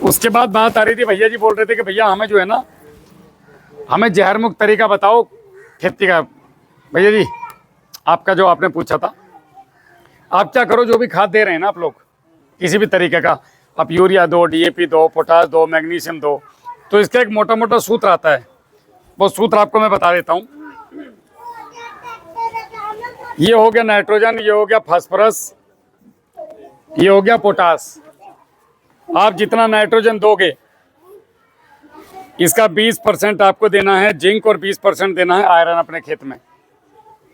उसके बाद बात आ रही थी, भैया जी बोल रहे थे कि भैया हमें जो है ना, हमें जहर मुक्त तरीका बताओ खेती का। भैया जी, आपका जो आपने पूछा था, आप क्या करो, जो भी खाद दे रहे हैं ना आप लोग, किसी भी तरीके का, आप यूरिया दो, डीएपी दो, पोटास दो, मैग्नीशियम दो, तो इसका एक मोटा मोटा सूत्र आता है। वो सूत्र आपको मैं बता देता हूँ। ये हो गया नाइट्रोजन, ये हो गया फास्फोरस, ये हो गया पोटास। आप जितना नाइट्रोजन दोगे, इसका 20% आपको देना है जिंक और 20% देना है आयरन अपने खेत में।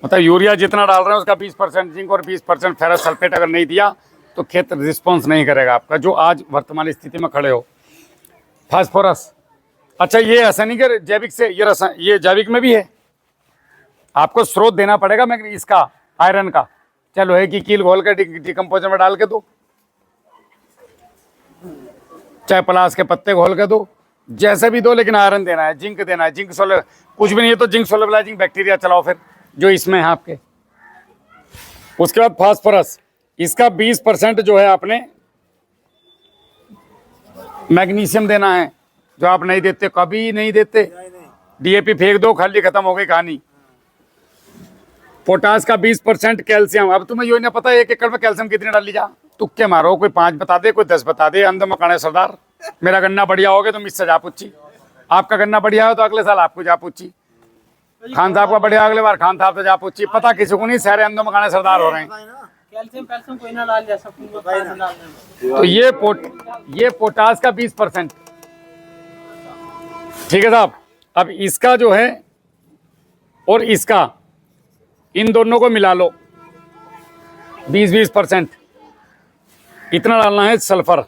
मतलब यूरिया जितना डाल रहे हैं उसका 20% जिंक और 20% फेरस सल्फेट अगर नहीं दिया तो खेत रिस्पॉन्स नहीं करेगा आपका, जो आज वर्तमान स्थिति में खड़े हो। फास्फोरस, अच्छा ये रासायनिक जैविक से, ये जैविक में भी है, आपको स्रोत देना पड़ेगा। मैं इसका आयरन का, चाहे लोहे की कील घोल के डिकम्पोजर में डाल के दो, चाहे पलास के पत्ते घोल के दो, जैसे भी दो, लेकिन आयरन देना है, जिंक देना है। जिंक सोलर कुछ भी नहीं है तो जिंक सोलराइजिंग बैक्टीरिया चलाओ फिर, जो इसमें है आपके। उसके बाद फास्फोरस, इसका 20% जो है आपने मैग्नीशियम देना है, जो आप नहीं देते, कभी नहीं देते। डीएपी फेंक दो, खाली खत्म हो गई कहानी। पोटास का 20% कैल्शियम। अब तुम्हें यो नहीं पता 1 एकड़ में कैल्शियम कितनी डाली जा, तुक्के मारो, कोई 5 बता दे, कोई 10 बता दे। अंध मकाने सरदार, मेरा गन्ना बढ़िया हो गया तो मुझसे जा पूछी, आपका गन्ना बढ़िया हो तो अगले साल आपको जा पूछी, खान साहब का बढ़िया अगले बार खान साहब से जा पूछी। पता किसी को नहीं, सारे अंध मकाने सरदार हो रहे हैं। कैल्शियम कोई ना डाल जा सकता। तो ये पोटास का 20%, ठीक है साहब। अब इसका जो है और इसका, इन दोनों को मिला लो, 20% इतना डालना है सल्फर।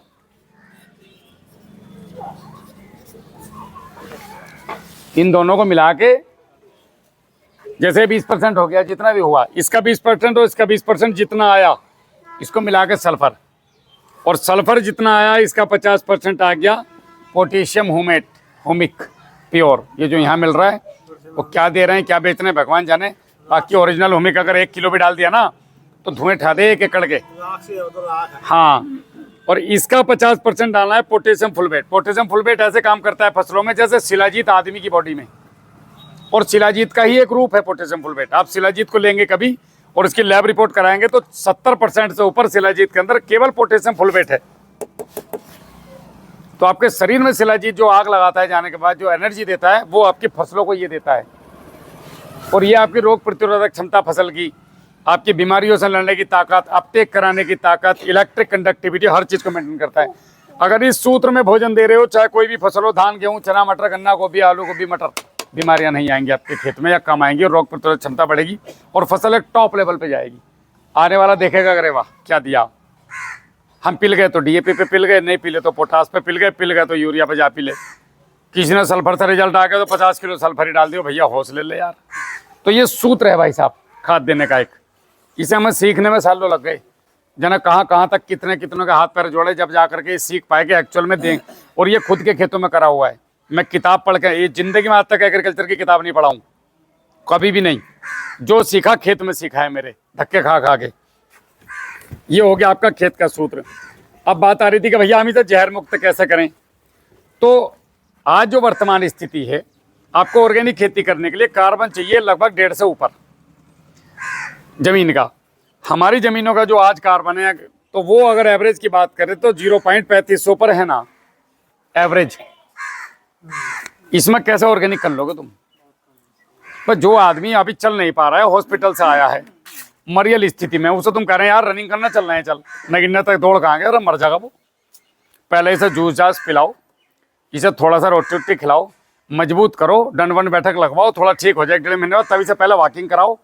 इन दोनों को मिला के जैसे 20% हो गया, जितना भी हुआ, इसका 20% और इसका 20% जितना आया, इसको मिला के सल्फर, और सल्फर जितना आया इसका 50% आ गया पोटेशियम हुमिक प्योर। ये जो यहाँ मिल रहा है वो क्या दे रहे हैं, क्या बेच रहे हैं, भगवान जाने। बाकी ओरिजिनल हुमिक अगर 1 किलो भी डाल दिया ना तो धुएं ठा दे 1 एकड़ के। हाँ, और इसका 50% डालना है पोटेशियम फुलवेट। पोटेशियम फुलवेट ऐसे काम करता है फसलों में जैसे शिलाजीत आदमी की बॉडी में, और शिलाजीत का ही एक रूप है पोटेशियम फुलवेट। आप शिलाजीत को लेंगे कभी और इसकी लैब रिपोर्ट कराएंगे तो 70% से ऊपर शिलाजीत के अंदर केवल पोटेशियम फुलवेट है। तो आपके शरीर में शिलाजीत जो आग लगाता है जाने के बाद, जो एनर्जी देता है, वो आपकी फसलों को ये देता है। और ये आपकी रोग प्रतिरोधक क्षमता फसल की, आपकी बीमारियों से लड़ने की ताकत, अपटेक कराने की ताकत, इलेक्ट्रिक कंडक्टिविटी, हर चीज़ को मेंटेन करता है। अगर इस सूत्र में भोजन दे रहे हो, चाहे कोई भी फसल हो, धान गेहूँ चना मटर गन्ना गोभी आलू गोभी मटर, बीमारियां नहीं आएंगी आपके खेत में या कम आएंगी, और रोग प्रतिरोधक क्षमता बढ़ेगी और फसल एक टॉप लेवल पे जाएगी। आने वाला देखेगा अरे वाह क्या दिया, हम पिल गए तो डीएपी पे पिल गए, नहीं पिले तो पोटास पे पिल गए तो यूरिया पे जा पिले। किसी ने सल्फर से रिजल्ट आ गया तो 50 किलो सल्फर ही डाल दियो, भैया हौसले ले यार। तो ये सूत्र है भाई साहब खाद देने का एक, इसे हमें सीखने में सालों लग गए। जना कहाँ तक कितने के हाथ पैर जोड़े, जब जा करके सीख पाए कि एक्चुअल में दें। और ये खुद के खेतों में करा हुआ है। मैं किताब पढ़ के, ये जिंदगी में आज तक एग्रीकल्चर की किताब नहीं पढ़ा हूँ, कभी भी नहीं। जो सीखा खेत में सीखा है, मेरे धक्के खा खा के। ये हो गया आपका खेत का सूत्र। अब बात आ रही थी कि भैया हम इसे जहर मुक्त कैसे करें। तो आज जो वर्तमान स्थिति है, आपको ऑर्गेनिक खेती करने के लिए कार्बन चाहिए लगभग 1.5 से ऊपर जमीन का। हमारी जमीनों का जो आज कार्बन है, तो वो अगर एवरेज की बात करें तो 0.35 पर है ना एवरेज। इसमें कैसे ऑर्गेनिक कर लोगे तुम। पर जो आदमी अभी चल नहीं पा रहा है, हॉस्पिटल से आया है मरियल स्थिति में, उसे तुम कह रहे हैं यार रनिंग करना चल रहे हैं, चल नगिन्ना तक दौड़ कहाँ गया, मर जाएगा वो। पहले इसे जूस जास पिलाओ, इसे थोड़ा सा रोटी वोटी खिलाओ, मजबूत करो, दंड वंड बैठक लगवाओ, थोड़ा ठीक हो जाए 1.5 महीने बाद। तभी से पहले वॉकिंग कराओ,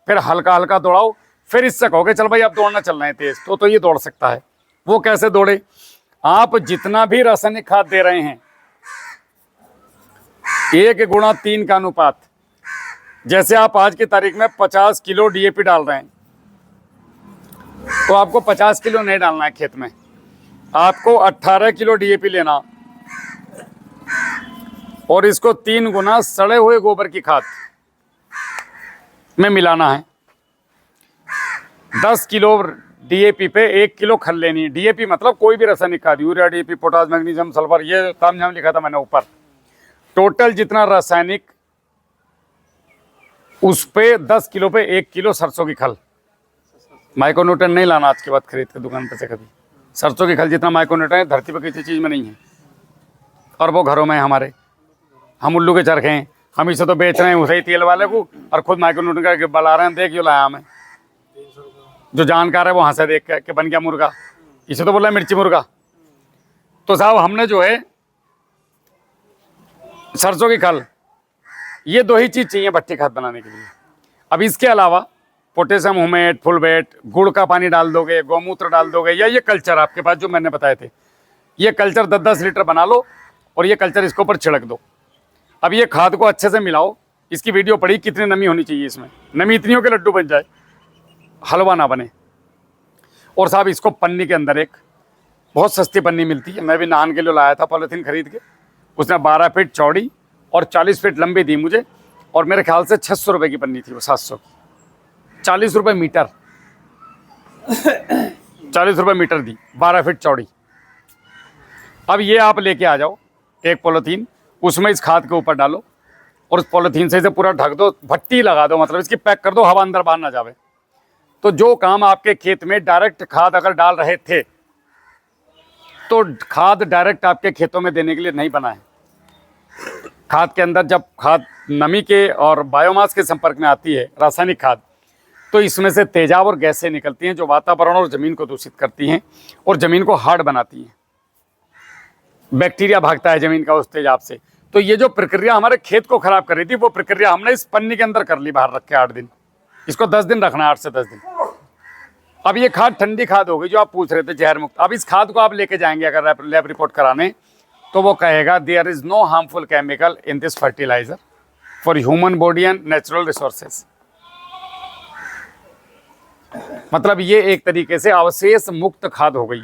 फिर हल्का हल्का दौड़ाओ, फिर इससे कहोगे चल भाई अब दौड़ना चल रहे हैं तेज, तो ये दौड़ सकता है। वो कैसे दौड़े, आप जितना भी रासायनिक खाद दे रहे हैं 1:3 का अनुपात, जैसे आप आज की तारीख में 50 किलो डीएपी डाल रहे हैं, तो आपको 50 किलो नहीं डालना है खेत में, आपको 18 किलो डीएपी लेना और इसको 3 गुना सड़े हुए गोबर की खाद में मिलाना है। 10 किलो डीएपी पे 1 किलो खल लेनी है। डीएपी मतलब कोई भी रासायनिक खाद, urea, DAP, potash, magnesium, sulphur, ये तामझाम लिखा था मैंने ऊपर। टोटल जितना रासायनिक, उस पे 10 किलो पे 1 किलो सरसों की खल। माइक्रोन्यूट्रन नहीं लाना आज के बाद खरीद के दुकान पे से कभी। सरसों की खल जितना माइक्रोन्यूट्रन है धरती पर किसी चीज़ में नहीं है, और वो घरों में है हमारे। हम उल्लू के चरखे हैं, हम इसे तो बेच रहे हैं उसे ही तेल वाले को, और खुद माइक्रोन्यूट्रन का बला रहे हैं। देख यो लाया हमें, जो जानकार है वो हंसे देख के बन गया मुर्गा, इसे तो बोला है मिर्ची मुर्गा। तो साहब हमने जो है सरसों की खल, ये 2 ही चीज़ चाहिए भट्टी खाद बनाने के लिए। अब इसके अलावा पोटेशियम हुमेट, फुलवेट, गुड़ का पानी डाल दोगे, गौमूत्र डाल दोगे, या ये कल्चर आपके पास जो मैंने बताए थे, ये कल्चर 10-10 लीटर बना लो और ये कल्चर इसके ऊपर छिड़क दो। अब ये खाद को अच्छे से मिलाओ। इसकी वीडियो पड़ी कितनी नमी होनी चाहिए इसमें, नमी इतनी हो के लड्डू बन जाए, हलवा ना बने। और साहब इसको पन्नी के अंदर, एक बहुत सस्ती पन्नी मिलती है, मैं भी नहान के लिए लाया था पॉलीथीन खरीद के। उसने 12 फीट चौड़ी और 40 फीट लंबी दी मुझे, और मेरे ख्याल से 600 रुपये की पन्नी थी वो, 700 की, 40 रुपये मीटर, 40 रुपये मीटर दी, 12 फीट चौड़ी। अब ये आप लेके आ जाओ एक पॉलीथीन, उसमें इस खाद के ऊपर डालो और उस पॉलीथीन से इसे पूरा ढक दो, भट्टी लगा दो, मतलब इसकी पैक कर दो, हवा अंदर बाहर ना जावे। तो जो काम आपके खेत में डायरेक्ट खाद अगर डाल रहे थे, तो खाद डायरेक्ट आपके खेतों में देने के लिए नहीं बना है। खाद के अंदर जब खाद नमी के और बायोमास के संपर्क में आती है, रासायनिक खाद, तो इसमें से तेजाब और गैसें निकलती हैं जो वातावरण और ज़मीन को दूषित करती हैं और ज़मीन को हार्ड बनाती हैं। बैक्टीरिया भागता है ज़मीन का उस तेजाब से। तो ये जो प्रक्रिया हमारे खेत को खराब कर रही थी, वो प्रक्रिया हमने इस पन्नी के अंदर कर ली, बाहर रख के 8 दिन। इसको 10 दिन रखना है, 8 से 10 दिन। अब ये खाद ठंडी खाद हो गई जो आप पूछ रहे थे, जहर मुक्त। अब इस खाद को आप लेके जाएंगे अगर लैब रिपोर्ट कराने, तो वो कहेगा there is no harmful chemical in this fertiliser for human body and natural resources. मतलब ये एक तरीके से अवशेष मुक्त खाद हो गई।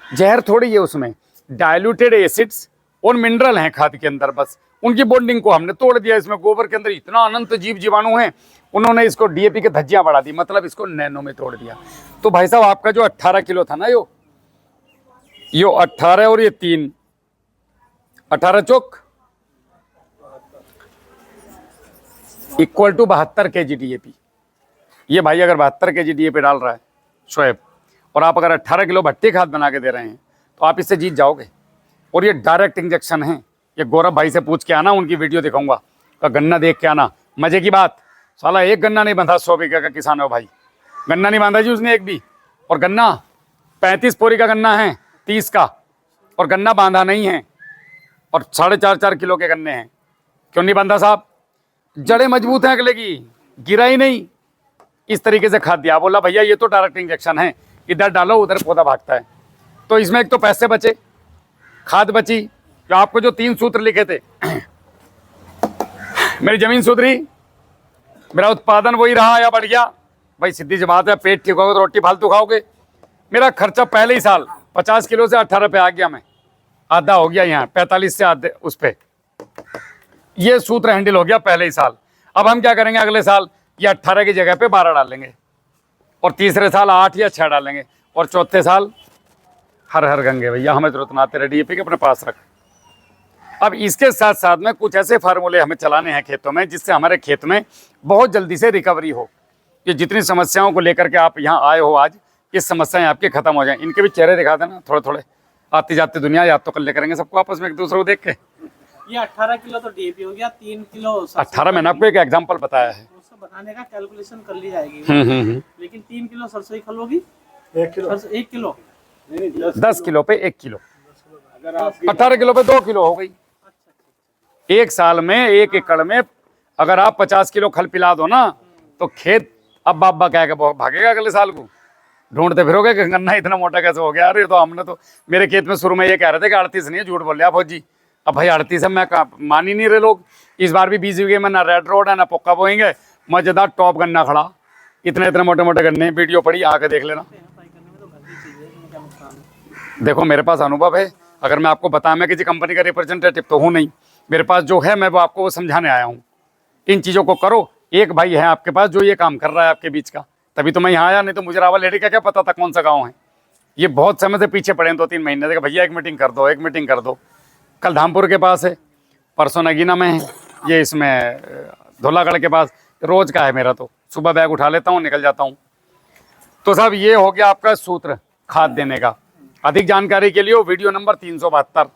जहर थोड़ी है उसमें, डाइल्यूटेड एसिड्स और मिनरल हैं खाद के अंदर, बस उनकी बॉन्डिंग को हमने तोड़ दिया। इसमें गोबर के अंदर इतना अनंत जीव जीवाणु हैं, उन्होंने इसको डीएपी के धज्जियां बढ़ा दी, मतलब इसको नैनो में तोड़ दिया। तो भाई साहब आपका जो 18 किलो था ना, यो 18 और ये 3, 18 चौक इक्वल टू 72 kg डीएपी। ये भाई अगर 72 kg डीएपी डाल रहा है शोएब, और आप अगर 18 किलो भट्टी खाद बना के दे रहे हैं, तो आप इससे जीत जाओगे। और ये डायरेक्ट इंजेक्शन है। ये गौरव भाई से पूछ के आना, उनकी वीडियो दिखाऊंगा, का गन्ना देख के आना। मजे की बात, साला एक गन्ना नहीं बंधा, 100 बीघा का किसान हो भाई, गन्ना नहीं बांधा जी उसने एक भी। और गन्ना 35 पोरी का गन्ना है, 30 का, और गन्ना बांधा नहीं है, और 4.5 किलो के गन्ने हैं। क्यों नहीं बांधा साहब? जड़ें मजबूत हैं अगले की, गिरा ही नहीं। इस तरीके से खाद दिया, बोला भैया ये तो डायरेक्ट इंजेक्शन है, इधर डालो उधर पौधा भागता है। तो इसमें एक तो पैसे बचे, खाद बची, जो आपको जो 3 सूत्र लिखे थे मेरी जमीन सुधरी, मेरा उत्पादन वही रहा या बढ़ गया। भाई सीधी सी बात है, पेट ठीक होगा तो रोटी फालतू खाओगे। मेरा खर्चा पहले ही साल 50 किलो से 18 पे आ गया, मैं आधा हो गया यहाँ, 45 से आधे उस पर। ये सूत्र हैंडल हो गया पहले ही साल। अब हम क्या करेंगे अगले साल, ये 18 की जगह पे 12 डालेंगे, और तीसरे साल 8 या 6 डालेंगे, और चौथे साल हर हर गंगे भैया हमें जरूरत ना, तेरे डीएपी के अपने पास रख। अब इसके साथ साथ में कुछ ऐसे फार्मूले हमें चलाने हैं खेतों में, जिससे हमारे खेत में बहुत जल्दी से रिकवरी हो। ये जितनी समस्याओं को लेकर के आप यहाँ आए हो आज, ये समस्याएं आपके खत्म हो जाएं। इनके भी चेहरे दिखा देना थोड़े थोड़े, आती जाती दुनिया याद तो कर ले करेंगे सबको आपस में एक दूसरे को देख के। ये 18 किलो तो डीएपी हो गया, 3 किलो 18 मैंने आपको एक एग्जाम्पल बताया है, उससे बनाने का कैलकुलेशन कर ली जाएगी। लेकिन 3 किलो सरसों की खल होगी, 1 किलो 10 किलो पे 1 किलो, 18 किलो पे 2 किलो हो गई। एक साल में 1 एकड़ में अगर आप 50 किलो खल पिला दो ना, तो खेत अब बाबा क्या भागेगा अगले साल को, ढूंढते फिरोगे कि गन्ना इतना मोटा कैसे हो गया। अरे तो हमने तो, मेरे खेत में शुरू में ये कह रहे थे कि 38 नहीं है, झूठ बोल रहे फौजी। अब भाई 38 है, मैं मान ही नहीं रहे लोग। इस बार भी 20 बीघे में ना रेड रोड है ना पोक्का बोएंगे, मजेदार टॉप गन्ना खड़ा, इतने इतने मोटे मोटे गन्ने। वीडियो पड़ी आके देख लेना। देखो मेरे पास अनुभव है, अगर मैं आपको बताया, मैं किसी कंपनी का रिप्रेजेंटेटिव तो हूँ नहीं, मेरे पास जो है मैं वो आपको समझाने आया हूँ। इन चीज़ों को करो। एक भाई है आपके पास जो ये काम कर रहा है आपके बीच का, तभी तो मैं यहाँ आया, नहीं तो मुझे रावलहेड़ी का क्या पता था कौन सा गाँव है। ये बहुत समय से पीछे पड़े हैं, 2-3 महीने से, भैया एक मीटिंग कर दो, एक मीटिंग कर दो। कल धामपुर के पास है, परसों नगीना में है, ये इसमें धौलागढ़ के पास। रोज का है मेरा, तो सुबह बैग उठा लेता हूँ, निकल जाता हूँ। तो साहब ये हो गया आपका सूत्र खाद देने का। अधिक जानकारी के लिए वो वीडियो नंबर 372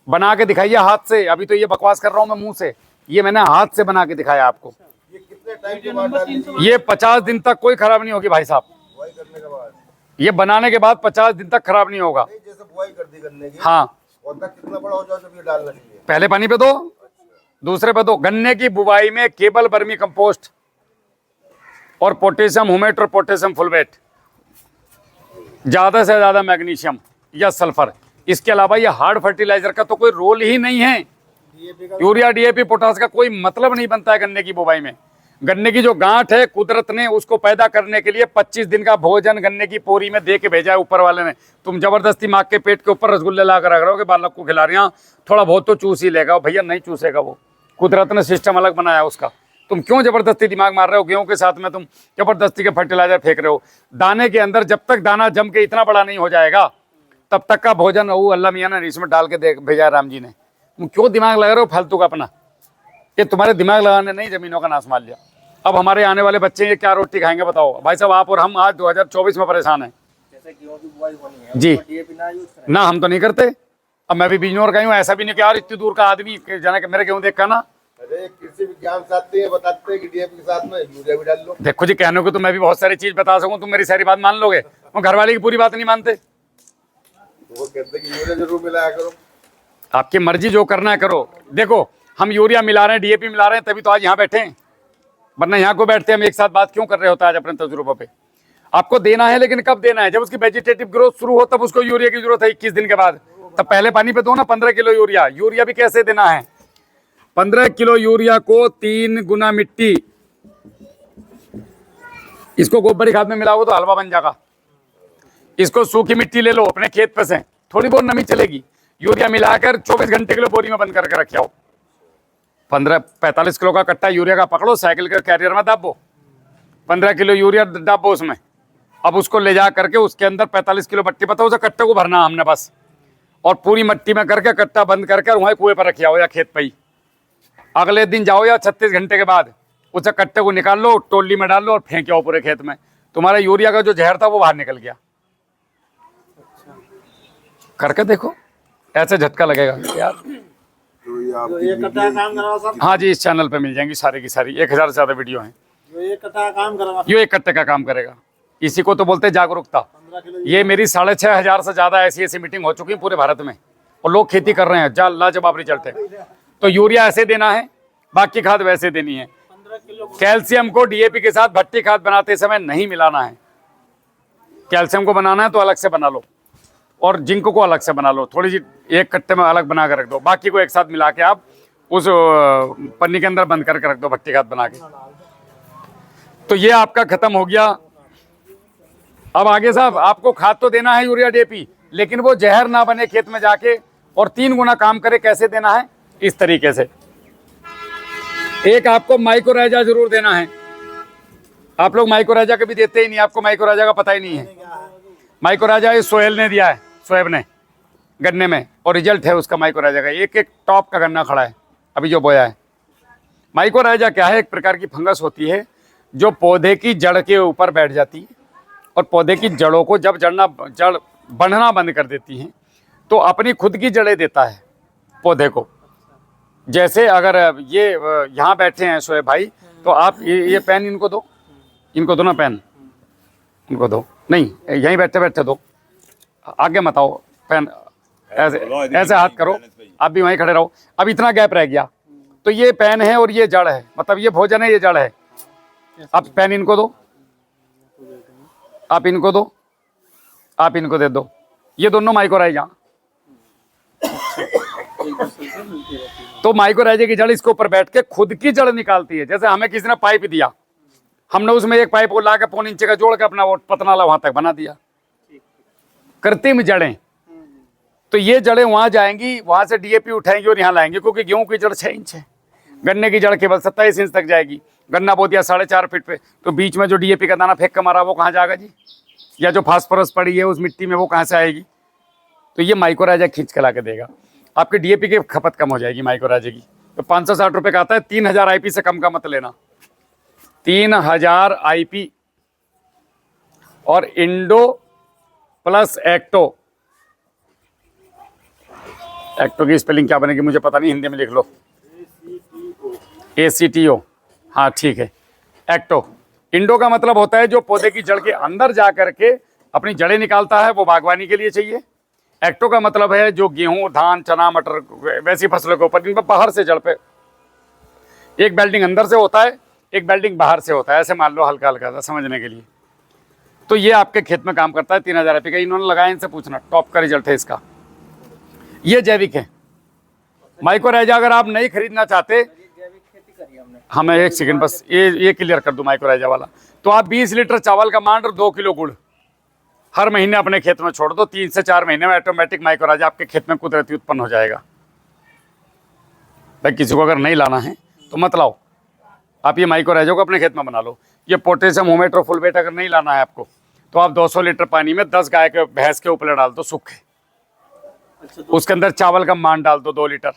बना के दिखाइए हाथ से। अभी तो ये बकवास कर रहा हूँ मैं मुंह से, ये मैंने हाथ से बना के दिखाया आपको। ये कितने टाइम के बाद डालेंगे? ये 50 दिन तक कोई खराब नहीं होगी भाई साहब। बुआई करने के बाद? ये बनाने के बाद 50 दिन तक खराब नहीं होगा। नहीं, जैसे बुआई कर दी गन्ने की, हाँ, पौधा कितना बड़ा हो जाए जब ये डालना चाहिए? पहले पानी पे दो, दूसरे पे दो। गन्ने की बुवाई में केवल वर्मी कंपोस्ट और पोटेशियम हुमेट और पोटेशियम फुलवेट, ज्यादा से ज्यादा मैग्नीशियम या सल्फर। इसके अलावा ये हार्ड फर्टिलाइजर का तो कोई रोल ही नहीं है। यूरिया डीएपी पोटास का कोई मतलब नहीं बनता है गन्ने की बुवाई में। गन्ने की जो गांठ है, कुदरत ने उसको पैदा करने के लिए 25 दिन का भोजन गन्ने की पोरी में दे के भेजा है ऊपर वाले ने। तुम जबरदस्ती माँ के पेट के ऊपर रसगुल्ले ला कर रख रहे हो कि बालक को खिला रहे हैं, थोड़ा बहुत तो चूस ही लेगा। भैया नहीं चूसेगा, वो कुदरत ने सिस्टम अलग बनाया उसका। तुम क्यों जबरदस्ती दिमाग मार रहे हो? गेहूं के साथ में तुम जबरदस्ती के फर्टिलाइजर फेंक रहे हो। दाने के अंदर जब तक दाना जम के इतना बड़ा नहीं हो जाएगा, तब तक का भोजन वो अल्लाह मियाँ ने इसमें डाल के भेजा राम जी ने। तुम क्यों दिमाग लगा रहे हो फालतू का अपना? ये तुम्हारे दिमाग लगाने नहीं जमीनों का नाश मार लिया। अब हमारे आने वाले बच्चे ये क्या रोटी खाएंगे बताओ भाई साहब? आप और हम आज 2024 में परेशान हैं। जैसे गेहूं की बुआई होनी है, जी डीएपी ना यूज करें। ना, हम तो नहीं करते। अब मैं भी बीजोर का हूँ, ऐसा भी नहीं कि यार इतनी दूर का आदमी जाना कि मेरे गेहूँ देख का ना। अरे कृषि विज्ञान साथी है, बताते हैं कि डीएपी के साथ में यूरिया भी डाल लो। देखो जी, कहने को तो मैं भी बहुत सारी चीज बता सकूं, तुम मेरी सारी बात मान लोगे? वो घरवाले की पूरी बात नहीं मानते। वो कहते हैं कि यूरिया जरूर मिलाया करो। आपकी मर्जी, जो करना है करो। देखो हम यूरिया मिला रहे हैं, डीएपी मिला रहे हैं, तभी तो आज यहाँ बैठे हैं, वरना यहाँ को बैठते हम एक साथ बात क्यों कर रहे होते आज अपने तजुर्बों पे। आपको देना है, लेकिन कब देना है? जब उसकी वेजिटेटिव ग्रोथ शुरू हो तब उसको यूरिया की जरूरत है 21 दिन के बाद। तब पहले पानी पे दो ना 15 किलो यूरिया। यूरिया भी कैसे देना है? 15 किलो यूरिया को 3 गुना मिट्टी, इसको गोबरी खाद में मिलाओ तो हलवा बन जाएगा। इसको सूखी मिट्टी ले लो अपने खेत पे से, थोड़ी बहुत नमी चलेगी, यूरिया मिलाकर 24 घंटे के लिए बोरी में बंद करके रखे हो। 45 किलो का कट्टा यूरिया का पकड़ो, साइकिल के कैरियर में दाबो, 15 किलो यूरिया दाबो उसमें। अब उसको ले जा करके उसके अंदर 45 किलो मट्टी, पता उसे कट्टे को भरना हमने बस, और पूरी मट्टी में करके कट्टा बंद करके वहीं कुएं पर रखिया हो या खेत पे ही। अगले दिन जाओ या 36 घंटे के बाद उसे कट्टे को निकाल लो, टोली में डाल लो और फेंक आओ पूरे खेत में। तुम्हारा यूरिया का जो जहर था वो बाहर निकल गया। करके देखो, ऐसे झटका लगेगा यार। जो ये कट्टा काम करवा सब, हाँ जी, इस चैनल पे मिल जाएंगी सारी की सारी, 1000 से ज्यादा वीडियो हैं। जो ये कट्टा काम करवा, ये एक कट्टे का काम करेगा। इसी को तो बोलते हैं जागरूकता। 15 किलो ये मेरी 6500 से ज्यादा ऐसी पूरे हो चुकी है पूरे भारत में, और लोग खेती कर रहे हैं, लाजवाब रिजल्ट है। तो यूरिया ऐसे देना है, बाकी खाद वैसे देनी है। 15 किलो कैल्शियम को डीएपी के साथ भट्टी खाद बनाते समय नहीं मिलाना है। कैल्शियम को बनाना है तो अलग से बना लो, और जिंक को अलग से बना लो, थोड़ी सी एक कट्टे में अलग बना कर रख दो, बाकी को एक साथ मिला के आप उस पन्नी के अंदर बंद करके रख दो भट्टी खाद बना के। तो ये आपका खत्म हो गया। अब आगे साहब आपको खाद तो देना है यूरिया डीएपी, लेकिन वो जहर ना बने खेत में जाके और 3 गुना काम करे। कैसे देना है? इस तरीके से। एक आपको माइक्रोराइजा जरूर देना है। आप लोग माइक्रोराइजा कभी देते ही नहीं, आपको माइक्रोराइजा का पता ही नहीं है। माइक्रोराइजा इस सोहेल ने दिया है, सोहेब ने गन्ने में, और रिजल्ट है उसका माइक्रोराइजा का। एक एक टॉप का गन्ना खड़ा है अभी जो बोया है। माइक्रोराइजा क्या है? एक प्रकार की फंगस होती है जो पौधे की जड़ के ऊपर बैठ जाती है, और पौधे की जड़ों को जब जड़ बढ़ना बंद कर देती हैं तो अपनी खुद की जड़ें देता है पौधे को। जैसे अगर ये यहाँ बैठे हैं शोएब भाई, तो आप ये पेन इनको दो, इनको दो ना पेन, इनको दो। नहीं, यहीं बैठे बैठे दो, आगे मत आओ। पेन ऐसे ऐसे हाथ करो, आप भी वहीं खड़े रहो। अब इतना गैप रह गया, तो ये पेन है और ये जड़ है, मतलब ये भोजन है, ये जड़ है। अब पेन इनको दो, आप इनको दो, आप इनको दे दो। ये दोनों माइक्रोराइजा। तो माइक्रोराइजा की जड़ इसके ऊपर बैठ के खुद की जड़ निकालती है। जैसे हमें किसी ने पाइप दिया, हमने उसमें एक पाइप ला के 1.25 इंच का जोड़ के अपना वो पतनाला वहां तक बना दिया। कृत्रिम जड़ें। तो ये जड़ें वहां जाएंगी, वहां से डीएपी उठाएंगी और यहाँ लाएंगे, क्योंकि गेहूं की जड़ 6 इंच है, गन्ने की जड़ केवल 27 इंच तक जाएगी। गन्ना बो दिया 4.5 फीट पे, तो बीच में जो डीएपी का दाना फेंक के मारा वो कहाँ जाएगा जी? या जो फास्फोरस पड़ी है उस मिट्टी में वो कहाँ से आएगी? तो ये माइक्रोराइजा खींच के ला के देगा। आपकी डीएपी की खपत कम हो जाएगी माइक्रोराइजा की। तो 560 रुपये का आता है। 3000 आईपी से कम का मत लेना। 3000 आईपी और इंडो प्लस एक्टो। एक्टो की स्पेलिंग क्या बनेगी मुझे पता नहीं, हिंदी में लिख लो। ACTO, हाँ ठीक है। एक्टो। इंडो का मतलब होता है जो पौधे की जड़ के अंदर जा करके अपनी जड़ें निकालता है, वो बागवानी के लिए चाहिए। एक्टो का मतलब है जो गेहूं, धान, चना, मटर वैसी फसलों के ऊपर, जिनपर बाहर से जड़ पे एक बेल्डिंग अंदर से होता है, एक बेल्डिंग बाहर से होता है, ऐसे मान लो हल्का हल्का सा समझने के लिए। तो ये आपके खेत में काम करता है। 3000 रुपये का इन्होंने लगाया, इनसे पूछना, टॉप का रिजल्ट है इसका। ये जैविक है। माइक्रोराइजा अगर आप नहीं खरीदना चाहते, हमें एक सेकंड बस ये क्लियर कर दूं माइक्रोराइजा वाला। तो आप 20 लीटर चावल का मांड और 2 किलो गुड़ हर महीने अपने खेत में छोड़ दो। 3 से 4 महीने में ऑटोमेटिक माइक्रोराइजा आपके खेत में कुदरती उत्पन्न हो जाएगा। भाई किसी को अगर नहीं लाना है तो मत लाओ, आप ये माइक्रोराइजा को अपने खेत में बना लो। ये पोटेशियम होमेट और फुलवेट अगर नहीं लाना है आपको, तो आप 200 लीटर पानी में 10 गाय के भैंस के उपले डाल दो सूखे। उसके अंदर चावल का मान डाल दो 2 लीटर,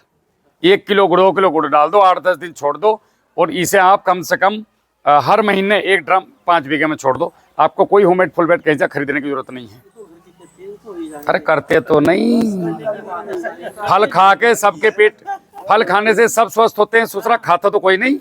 1 किलो गुड़, 2 किलो गुड़ डाल दो, 8-10 दिन छोड़ दो, और इसे आप कम से कम हर महीने 1 ड्रम 5 बीघे में छोड़ दो। आपको कोई होममेड फुलवेट कहीं से खरीदने की जरूरत नहीं है। अरे करते तो नहीं, फल खा के सबके पेट, फल खाने से सब स्वस्थ होते हैं, दूसरा खाता तो कोई नहीं।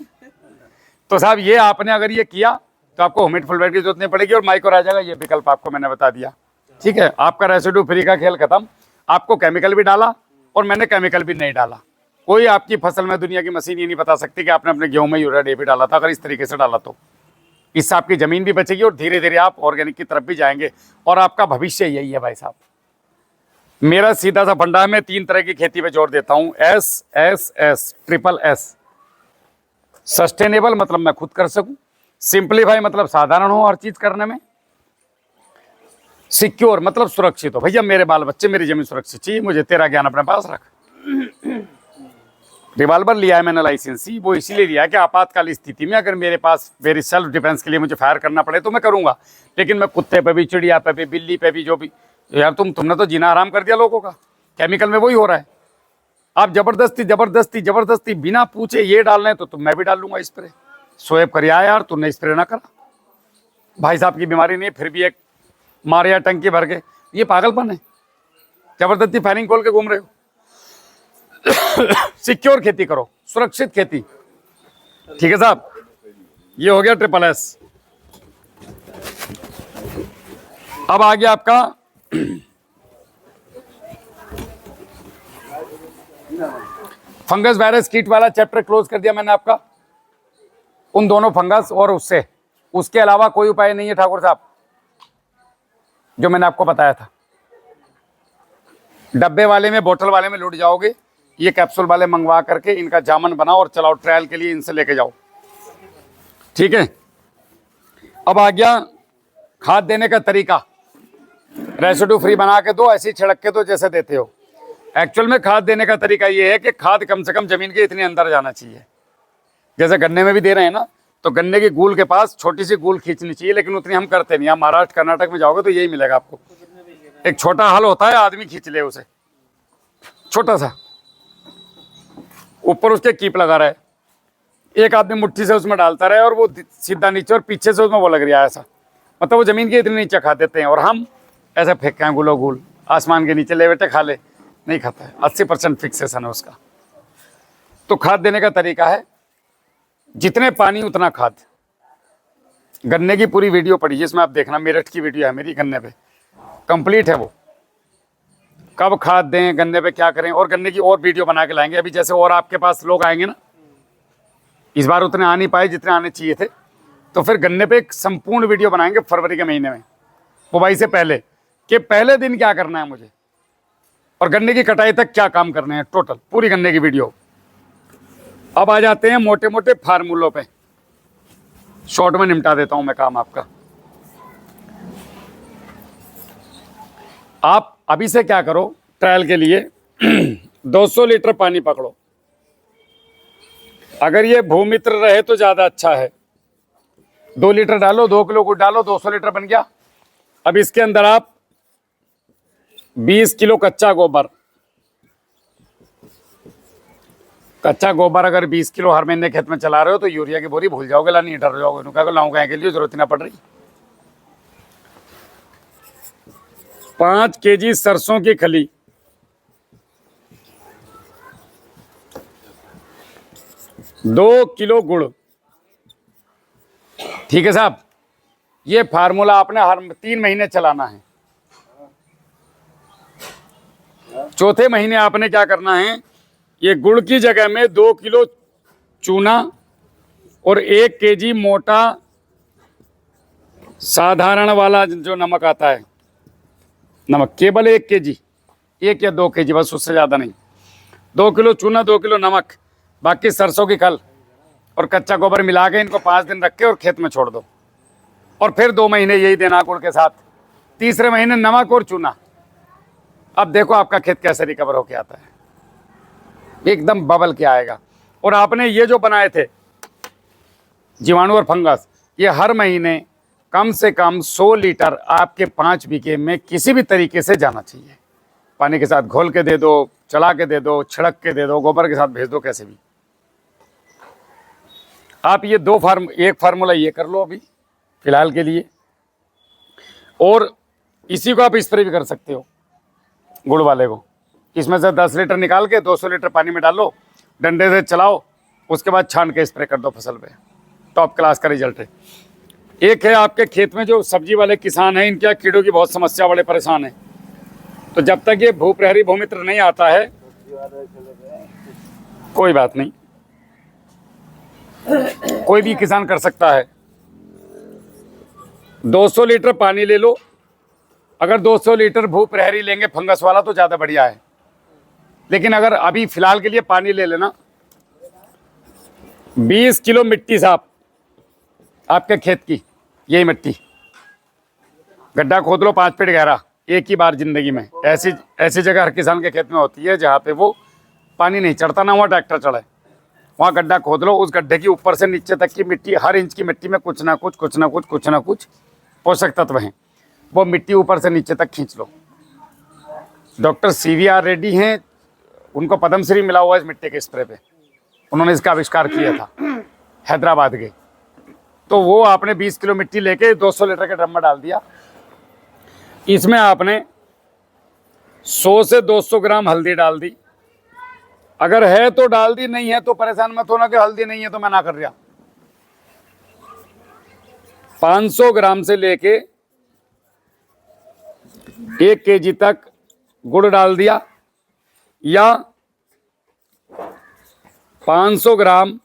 तो साहब ये आपने अगर ये किया तो आपको होममेड फुलवेट की जरूरत नहीं पड़ेगी। और माइक्रोराइजा का ये विकल्प आपको मैंने बता दिया, ठीक है। आपका रेसिड्यू फ्री का खेल खत्म। आपको केमिकल भी डाला और मैंने केमिकल भी नहीं डाला। कोई आपकी फसल में दुनिया की मशीन ये नहीं बता सकती कि आपने अपने गेहूं में यूरिया DAP डाला था। अगर इस तरीके से डाला तो इससे आपकी ज़मीन भी बचेगी और धीरे धीरे आप ऑर्गेनिक की तरफ भी जाएंगे, और आपका भविष्य यही है भाई साहब। मेरा सीधा सा फंडा है, मैं 3 तरह की खेती पे जोर देता हूँ। SSS, SSS। सस्टेनेबल मतलब मैं खुद कर सकूं, सिंप्लीफाई मतलब साधारण हो हर चीज करने में, सिक्योर मतलब सुरक्षित हो। भैया मेरे बाल बच्चे, मेरी जमीन सुरक्षित चाहिए, मुझे तेरा ज्ञान अपने पास रख। रिवॉल्वर लिया है मैंने लाइसेंसी, वो इसीलिए लिया है कि आपातकालीन स्थिति में अगर मेरे पास मेरी सेल्फ डिफेंस के लिए मुझे फायर करना पड़े तो मैं करूंगा। लेकिन मैं कुत्ते पे भी, चिड़िया पे भी, बिल्ली पे भी, जो भी, यार तुमने तो जीना आराम कर दिया लोगों का। केमिकल में वही हो रहा है। आप जबरदस्ती बिना पूछे ये डाल रहे हैं तो मैं भी डाल लूंगा स्प्रे। शोएब करिया यार, तूने स्प्रे ना करा, भाई साहब की बीमारी नहीं, फिर भी एक मारिया टंकी भर के, ये पागलपन है। जबरदस्ती फायरिंग खोल के घूम रहे हो। सिक्योर खेती करो, सुरक्षित खेती, ठीक है साहब। ये हो गया SSS। अब आ गया आपका फंगस वायरस कीट वाला चैप्टर क्लोज कर दिया मैंने आपका। उन दोनों फंगस और उसके अलावा कोई उपाय नहीं है ठाकुर साहब, जो मैंने आपको बताया था। डब्बे वाले में, बोतल वाले में लुट जाओगे, ये कैप्सूल वाले मंगवा करके इनका जामन बनाओ और चलाओ, ट्रायल के लिए इनसे लेके जाओ, ठीक है। अब आ गया खाद देने का तरीका। रेसिड्यू फ्री बना के दो, ऐसी छिड़क के दो जैसे देते हो। एक्चुअल में खाद देने का तरीका ये है कि खाद कम से कम जमीन के इतने अंदर जाना चाहिए। जैसे गन्ने में भी दे रहे हैं ना, तो गन्ने की गूल के पास छोटी सी गूल खींचनी चाहिए, लेकिन उतनी हम करते नहीं। आप महाराष्ट्र कर्नाटक में जाओगे तो यही मिलेगा आपको। एक छोटा हल होता है, आदमी खींच ले उसे, छोटा सा, ऊपर उसके कीप लगा रहा है, एक आदमी मुट्ठी से उसमें डालता रहे और वो सीधा नीचे और पीछे से उसमें वो लग रहा है ऐसा, मतलब वो जमीन के इतने नीचे खा देते हैं। और हम ऐसा फेंकते हैं गुलो गुल आसमान के नीचे, ले बेटे खा ले, नहीं खाता है। 80% फिक्सेशन है उसका। तो खाद देने का तरीका है, जितने पानी उतना खाद। गन्ने की पूरी वीडियो पड़ी जिसमें आप देखना, मेरठ की वीडियो है मेरी गन्ने पे, कंप्लीट है वो, कब खाद दें, गन्ने पे क्या करें, और गन्ने की और वीडियो बना के लाएंगे। अभी जैसे और आपके पास लोग आएंगे ना, इस बार उतने आ नहीं पाए जितने आने चाहिए थे, तो फिर गन्ने पे एक संपूर्ण वीडियो बनाएंगे फरवरी के महीने में, बुवाई से पहले, कि पहले दिन क्या करना है मुझे और गन्ने की कटाई तक क्या काम करने हैं, टोटल पूरी गन्ने की वीडियो। अब आ जाते हैं मोटे मोटे फार्मूलों पे, शॉर्ट में निपटा देता हूं मैं काम आपका। आप अभी से क्या करो, ट्रायल के लिए 200 लीटर पानी पकड़ो। अगर ये भूमित्र रहे तो ज़्यादा अच्छा है, 2 लीटर डालो, 2 किलो गुड़ डालो, 200 लीटर बन गया। अब इसके अंदर आप 20 किलो कच्चा गोबर, कच्चा गोबर अगर 20 किलो हर महीने खेत में चला रहे हो तो यूरिया की बोरी भूल जाओगे, ला नहीं डर जाओगे, उनका लाऊं कहीं के लिए जरूरत ही ना पड़ रही। 5 केजी सरसों की खली, 2 किलो गुड़। ठीक है साहब, ये फार्मूला आपने हर 3 महीने चलाना है। चौथे महीने आपने क्या करना है, ये गुड़ की जगह में 2 किलो चूना और 1 केजी मोटा साधारण वाला जो नमक आता है, नमक केवल 1 केजी, 1 या 2 केजी बस, उससे ज़्यादा नहीं। 2 किलो चूना, 2 किलो नमक, बाकी सरसों की खल और कच्चा गोबर मिला के इनको 5 दिन रख के और खेत में छोड़ दो, और फिर 2 महीने यही देना गुड़ के साथ। तीसरे महीने नमक और चूना। अब देखो आपका खेत कैसे रिकवर होके आता है, एकदम बबल के आएगा। और आपने ये जो बनाए थे जीवाणु और फंगस, ये हर महीने कम से कम 100 लीटर आपके 5 बीघे में किसी भी तरीके से जाना चाहिए। पानी के साथ घोल के दे दो, चला के दे दो, छिड़क के दे दो, गोबर के साथ भेज दो, कैसे भी। आप ये एक फार्मूला ये कर लो अभी फिलहाल के लिए, और इसी को आप स्प्रे भी कर सकते हो गुड़ वाले को। इसमें से 10 लीटर निकाल के 200 लीटर पानी में डालो, डंडे से चलाओ, उसके बाद छान के स्प्रे कर दो फसल पे। टॉप क्लास का रिजल्ट है। एक है आपके खेत में जो सब्जी वाले किसान हैं, इनके कीड़ों की बहुत समस्या, बड़े परेशान हैं। तो जब तक ये भूप्रहरी भूमित्र नहीं आता है, कोई बात नहीं, कोई भी किसान कर सकता है। 200 लीटर पानी ले लो, अगर 200 लीटर भूप्रहरी लेंगे फंगस वाला तो ज़्यादा बढ़िया है। लेकिन अगर अभी फिलहाल के लिए पानी ले लेना, 20 किलो मिट्टी साफ आपके खेत की, यही मिट्टी, गड्ढा खोद लो 5 फीट गहरा, एक ही बार जिंदगी में। ऐसी जगह हर किसान के खेत में होती है जहाँ पे वो पानी नहीं चढ़ता, ना वहाँ ट्रैक्टर चढ़े, वहाँ गड्ढा खोद लो, उस गड्ढे की ऊपर से नीचे तक की मिट्टी, हर इंच की मिट्टी में कुछ ना कुछ पोषक तत्व हैं, वो मिट्टी ऊपर से नीचे तक खींच लो। डॉक्टर CVR रेड्डी हैं, उनको पद्मश्री मिला हुआ है इस मिट्टी के स्प्रे पे, उन्होंने इसका आविष्कार किया था, हैदराबाद के। तो वो आपने 20 किलो मिट्टी लेके 200 लीटर के ड्रम में डाल दिया। इसमें आपने 100 से 200 ग्राम हल्दी डाल दी, अगर है तो डाल दी, नहीं है तो परेशान मत होना कि हल्दी नहीं है तो मैं ना कर रहा। 500 ग्राम से लेके 1 केजी तक गुड़ डाल दिया, या 500 ग्राम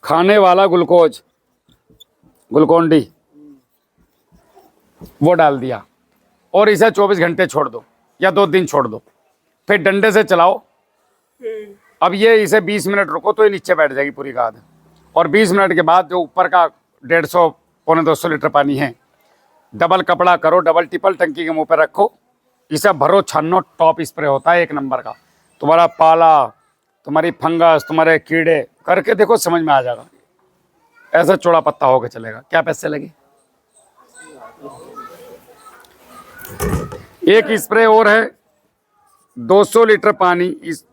खाने वाला ग्लूकोन डी वो डाल दिया, और इसे 24 घंटे छोड़ दो या 2 दिन छोड़ दो, फिर डंडे से चलाओ। अब ये इसे 20 मिनट रुको तो ये नीचे बैठ जाएगी पूरी खाद, और 20 मिनट के बाद जो ऊपर का 150 पौने 200 लीटर पानी है, डबल कपड़ा करो, डबल टिपल टंकी के मुंह पर रखो, इसे भरो, छन्नो, टॉप स्प्रे होता है 1 नंबर का। तुम्हारा पाला, तुम्हारी फंगस, तुम्हारे कीड़े, करके देखो समझ में आ जाएगा, ऐसा चौड़ा पत्ता होकर चलेगा। क्या पैसे लगे? एक स्प्रे और है, 200 लीटर पानी, इस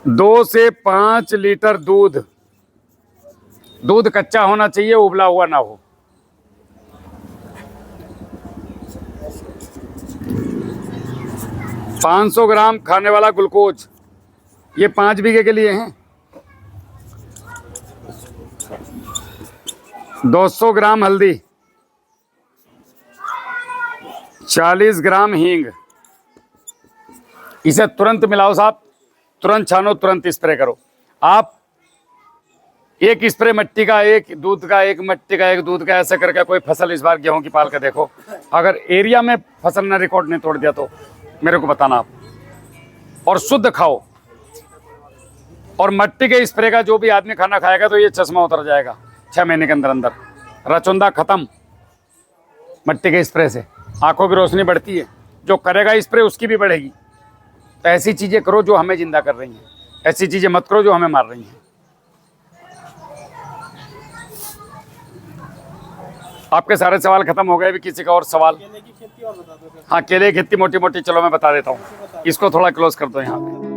2 से 5 लीटर दूध कच्चा होना चाहिए, उबला हुआ ना हो। $500 ग्राम खाने वाला ग्लूकोज, ये 5 बीघे के लिए हैं। 200 ग्राम हल्दी, 40 ग्राम हींग, इसे तुरंत मिलाओ साहब, तुरंत छानो, तुरंत स्प्रे करो। आप एक स्प्रे मिट्टी का, एक दूध का, एक मिट्टी का, एक दूध का, ऐसे करके कोई फसल इस बार गेहूं की पाल के देखो। अगर एरिया में फसल ने रिकॉर्ड नहीं तोड़ दिया तो मेरे को बताना आप, और शुद्ध खाओ। और मिट्टी के स्प्रे का जो भी आदमी खाना खाएगा तो ये चश्मा उतर जाएगा 6 महीने के अंदर अंदर, रचुंदा खत्म। मिट्टी के स्प्रे से आंखों की रोशनी बढ़ती है, जो करेगा स्प्रे उसकी भी बढ़ेगी। तो ऐसी चीज़ें करो जो हमें जिंदा कर रही हैं, ऐसी चीज़ें मत करो जो हमें मार रही हैं। आपके सारे सवाल खत्म हो गए, अभी किसी का और सवाल? केले की खेती और बता दो सर। हाँ, केले की खेती मोटी मोटी चलो मैं बता देता हूँ। इसको थोड़ा क्लोज कर दो यहाँ पे।